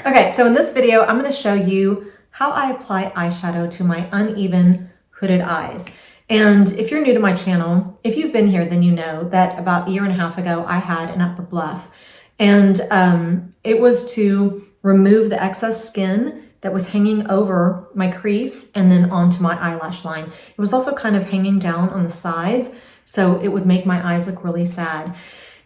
Okay, so in this video, I'm going to show you how I apply eyeshadow to my uneven hooded eyes. And if you're new to my channel, if you've been here, then you know that about a year and a half ago, I had an upper bluff. And it was to remove the excess skin that was hanging over my crease and then onto my eyelash line. It was also kind of hanging down on the sides, so it would make my eyes look really sad.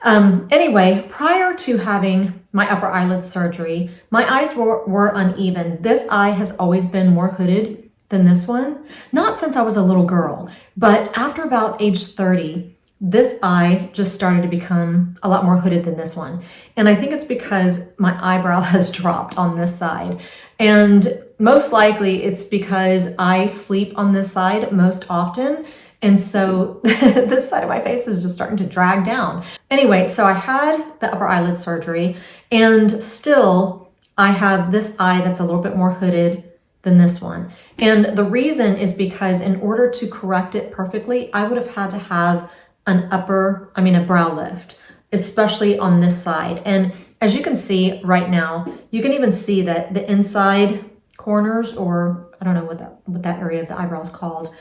Anyway, prior to having my upper eyelid surgery, my eyes were uneven. This eye has always been more hooded than this one. Not since I was a little girl, but after about age 30, this eye just started to become a lot more hooded than this one. And I think it's because my eyebrow has dropped on this side. And most likely it's because I sleep on this side most often. And so this side of my face is just starting to drag down. Anyway, so I had the upper eyelid surgery and still I have this eye that's a little bit more hooded than this one. And the reason is because in order to correct it perfectly, I would have had to have a brow lift, especially on this side. And as you can see right now, you can even see that the inside corners, or I don't know what that area of the eyebrow is called,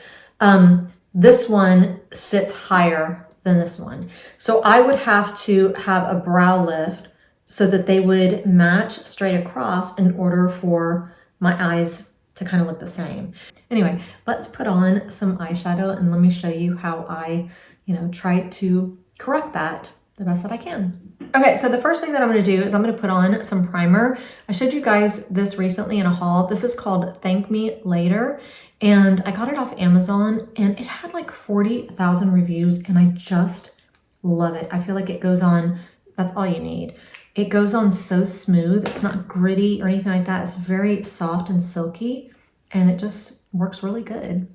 this one sits higher than this one. So I would have to have a brow lift so that they would match straight across in order for my eyes to kind of look the same. Anyway, let's put on some eyeshadow and let me show you how I, try to correct that the best that I can. Okay, so the first thing that I'm going to do is I'm going to put on some primer. I showed you guys this recently in a haul. This is called Thank Me Later. And I got it off Amazon and it had like 40,000 reviews and I just love it. I feel like it goes on, that's all you need. It goes on so smooth. It's not gritty or anything like that. It's very soft and silky and it just works really good.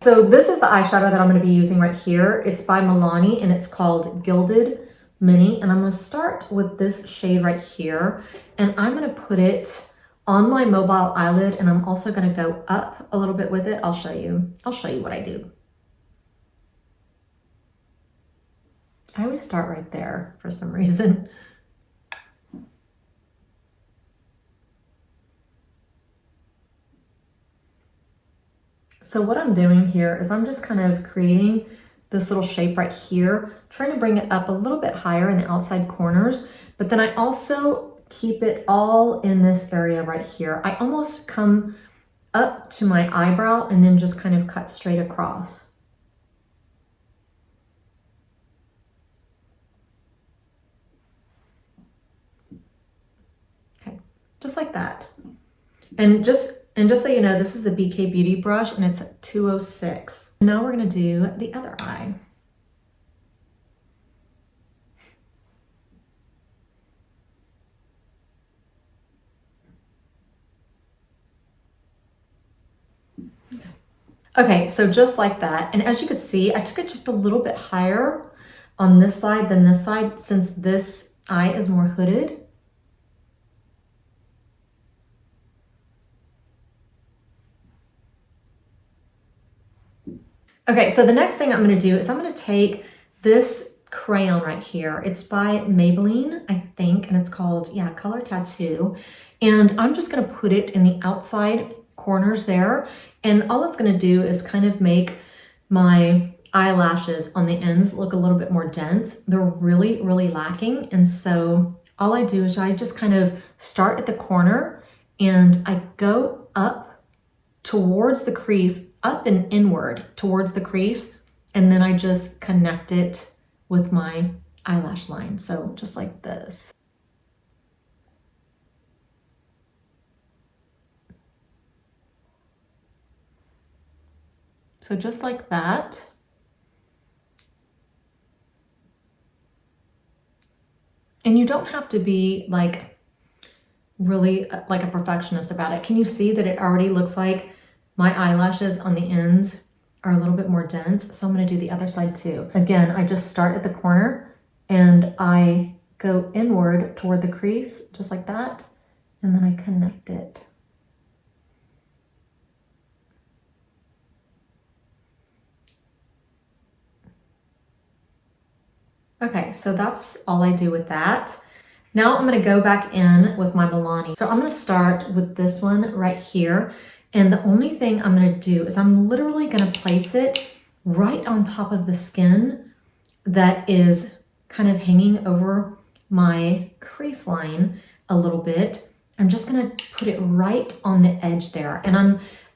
So this is the eyeshadow that I'm going to be using right here. It's by Milani and it's called Gilded Mini. And I'm going to start with this shade right here. And I'm going to put it on my mobile eyelid, and I'm also going to go up a little bit with it. I'll show you what I do. I always start right there for some reason. So what I'm doing here is I'm just kind of creating this little shape right here, trying to bring it up a little bit higher in the outside corners, but then I also keep it all in this area right here. I almost come up to my eyebrow and then just kind of cut straight across. Okay, just like that. And just so you know, this is the BK Beauty brush and it's 206. Now we're going to do the other eye. Okay, so just like that. And as you can see, I took it just a little bit higher on this side than this side since this eye is more hooded. Okay, so the next thing I'm going to do is I'm going to take this crayon right here. It's by Maybelline, I think, and it's called, Color Tattoo. And I'm just going to put it in the outside corners there. And all it's going to do is kind of make my eyelashes on the ends look a little bit more dense. They're really, really lacking. And so all I do is I just kind of start at the corner and I go up towards the crease, up and inward towards the crease, and then I just connect it with my eyelash line. So just like this. So just like that. And you don't have to be like really like a perfectionist about it. Can you see that it already looks like my eyelashes on the ends are a little bit more dense? So I'm going to do the other side too. Again, I just start at the corner and I go inward toward the crease, just like that. And then I connect it. Okay, so that's all I do with that. Now I'm gonna go back in with my Milani. So I'm gonna start with this one right here. And the only thing I'm gonna do is I'm literally gonna place it right on top of the skin that is kind of hanging over my crease line a little bit. I'm just gonna put it right on the edge there. And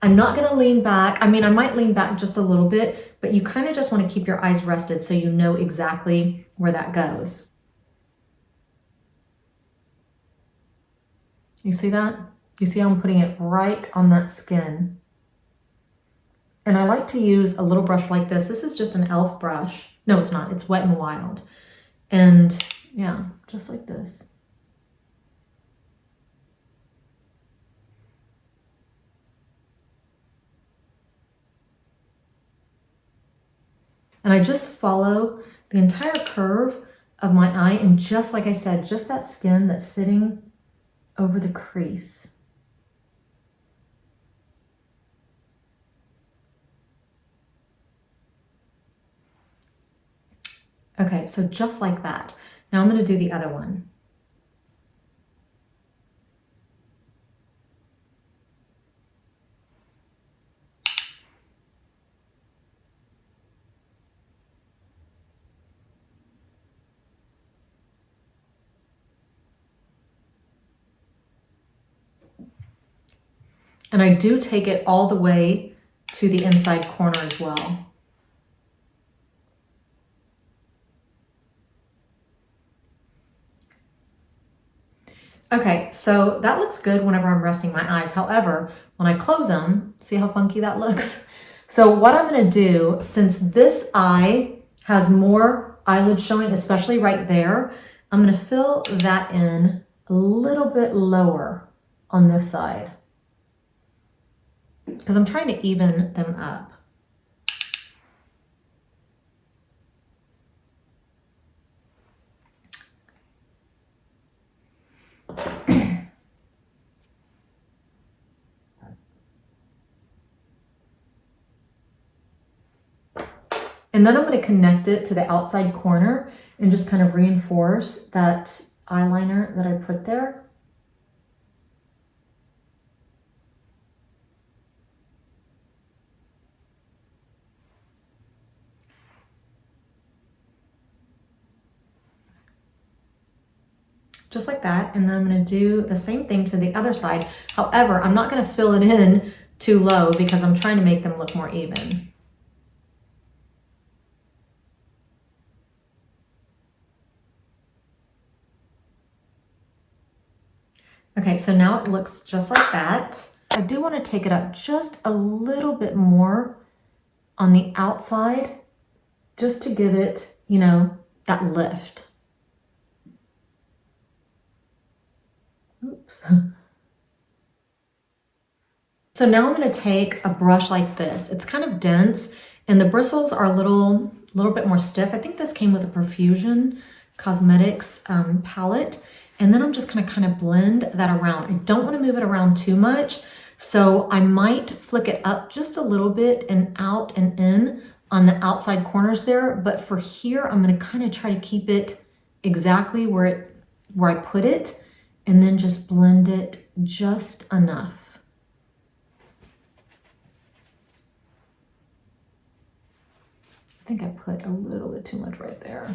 I'm not gonna lean back. I mean, I might lean back just a little bit, but you kind of just wanna keep your eyes rested so you know exactly where that goes. You see that? You see how I'm putting it right on that skin? And I like to use a little brush like this. This is just an e.l.f. brush. No, it's not. It's Wet n Wild. And yeah, just like this. And I just follow the entire curve of my eye, and just like I said, just that skin that's sitting over the crease. Okay, so just like that. Now I'm going to do the other one. And I do take it all the way to the inside corner as well. Okay, so that looks good whenever I'm resting my eyes. However, when I close them, see how funky that looks? So what I'm gonna do, since this eye has more eyelid showing, especially right there, I'm gonna fill that in a little bit lower on this side, because I'm trying to even them up. And then I'm going to connect it to the outside corner and just kind of reinforce that eyeliner that I put there. Just like that. And then I'm going to do the same thing to the other side. However, I'm not going to fill it in too low because I'm trying to make them look more even. Okay, so now it looks just like that. I do want to take it up just a little bit more on the outside, just to give it, you know, that lift. Oops. So now I'm going to take a brush like this. It's kind of dense and the bristles are a little bit more stiff. I think this came with a Profusion Cosmetics palette. And then I'm just going to kind of blend that around. I don't want to move it around too much. So I might flick it up just a little bit and out and in on the outside corners there. But for here, I'm going to kind of try to keep it exactly where I put it, and then just blend it just enough. I think I put a little bit too much right there.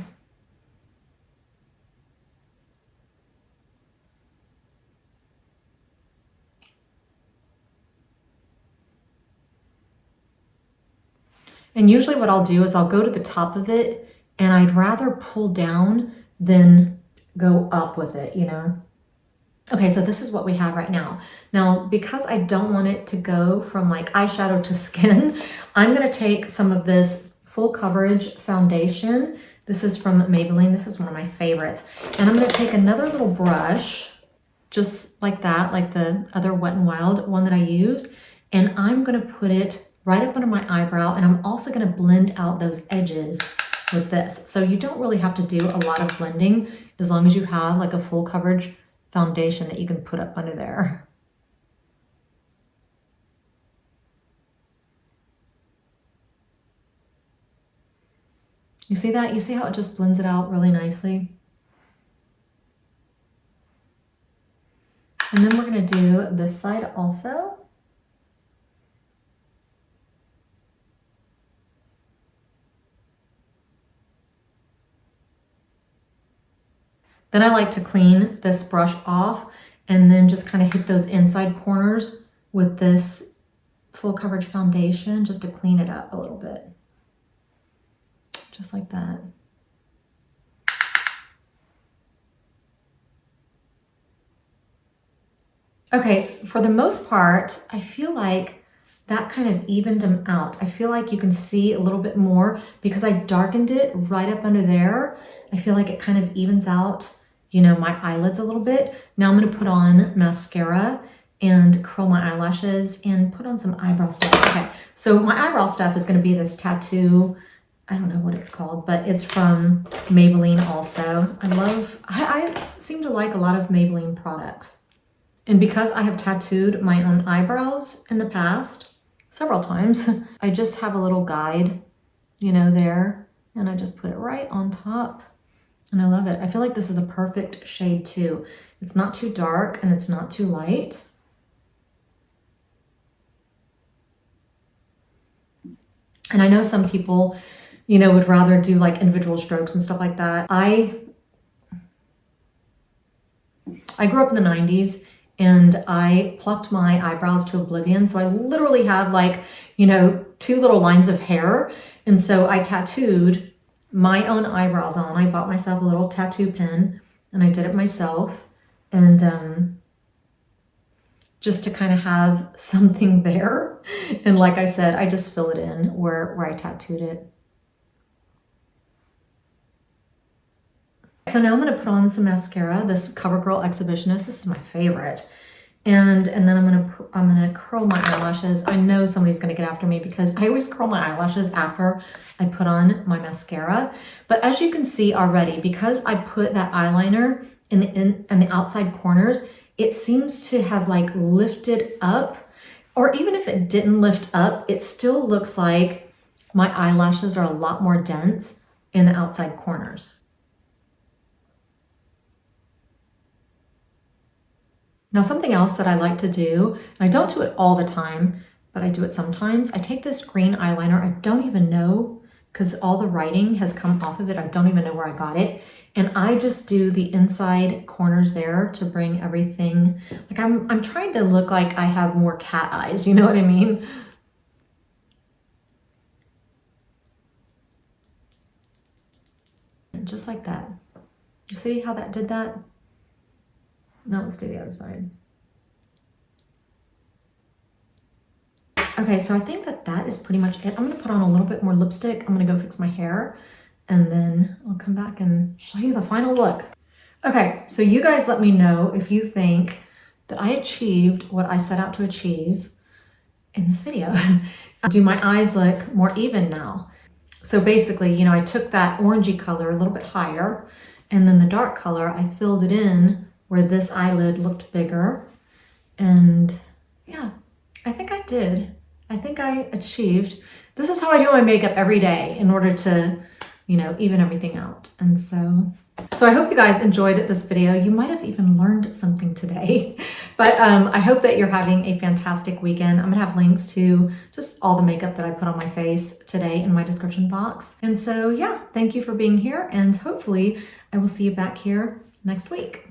And usually what I'll do is I'll go to the top of it, and I'd rather pull down than go up with it, you know? Okay, so this is what we have right now. Now, because I don't want it to go from like eyeshadow to skin, I'm gonna take some of this full coverage foundation. This is from Maybelline. This is one of my favorites. And I'm gonna take another little brush, just like that, like the other Wet n Wild one that I used, and I'm gonna put it right up under my eyebrow, and I'm also gonna blend out those edges with this. So you don't really have to do a lot of blending as long as you have like a full coverage foundation that you can put up under there. You see that? You see how it just blends it out really nicely? And then we're gonna do this side also. Then I like to clean this brush off and then just kind of hit those inside corners with this full coverage foundation just to clean it up a little bit. Just like that. Okay, for the most part, I feel like that kind of evened them out. I feel like you can see a little bit more because I darkened it right up under there. I feel like it kind of evens out, you know, my eyelids a little bit. Now I'm gonna put on mascara and curl my eyelashes and put on some eyebrow stuff. Okay, so my eyebrow stuff is gonna be this tattoo, I don't know what it's called, but it's from Maybelline also. I seem to like a lot of Maybelline products. And because I have tattooed my own eyebrows in the past, several times, I just have a little guide, you know, there, and I just put it right on top. And I love it. I feel like this is a perfect shade too. It's not too dark and it's not too light. And I know some people, you know, would rather do like individual strokes and stuff like that. I grew up in the 90s and I plucked my eyebrows to oblivion. So I literally have like, you know, 2 little lines of hair. And so I tattooed my own eyebrows on. I bought myself a little tattoo pen and I did it myself. And just to kind of have something there. And like I said, I just fill it in where I tattooed it. So now I'm gonna put on some mascara, this CoverGirl Exhibitionist. This is my favorite. And then I'm gonna curl my eyelashes. I know somebody's gonna get after me because I always curl my eyelashes after I put on my mascara. But as you can see already, because I put that eyeliner in the outside corners, it seems to have like lifted up, or even if it didn't lift up, it still looks like my eyelashes are a lot more dense in the outside corners. Now, something else that I like to do, and I don't do it all the time, but I do it sometimes. I take this green eyeliner. I don't even know, because all the writing has come off of it. I don't even know where I got it. And I just do the inside corners there to bring everything, like I'm trying to look like I have more cat eyes, you know what I mean? And just like that. You see how that did that? Now let's do the other side. Okay, so I think that is pretty much it. I'm gonna put on a little bit more lipstick. I'm gonna go fix my hair and then I'll come back and show you the final look. Okay, so you guys let me know if you think that I achieved what I set out to achieve in this video. Do my eyes look more even now? So basically, you know, I took that orangey color a little bit higher and then the dark color, I filled it in where this eyelid looked bigger. And yeah, I think I did. I think I achieved. This is how I do my makeup every day in order to, you know, even everything out. And so I hope you guys enjoyed this video. You might have even learned something today, but I hope that you're having a fantastic weekend. I'm gonna have links to just all the makeup that I put on my face today in my description box. And so yeah, thank you for being here and hopefully I will see you back here next week.